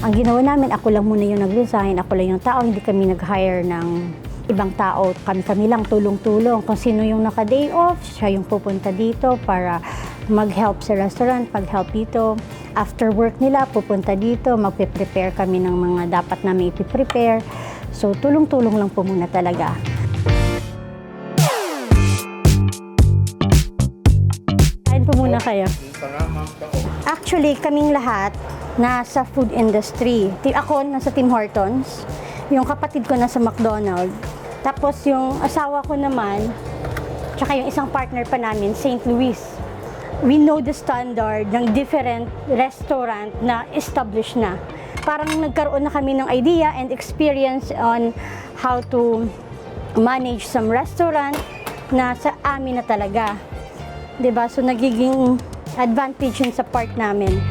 Ang ginawa namin, ako lang muna yung nag-resign, ako lang yung tao, hindi kami nag-hire ng ibang tao. Kami lang tulong-tulong. Kung sino yung naka-day off, siya yung pupunta dito para mag-help sa restaurant, pag-help dito. After work nila, pupunta dito, magpe-prepare kami ng mga dapat namin ipiprepare. So, tulong-tulong lang po muna talaga. Kain po muna kayo. Actually, kaming lahat nasa food industry. Ako nasa Tim Hortons, yung kapatid ko nasa McDonald's, tapos yung asawa ko naman, tsaka yung isang partner pa namin, St. Louis. We know the standard ng different restaurant na established na. Parang nagkaroon na kami ng idea and experience on how to manage some restaurant na sa amin na talaga. 'Di ba? So nagiging advantage yun sa part namin.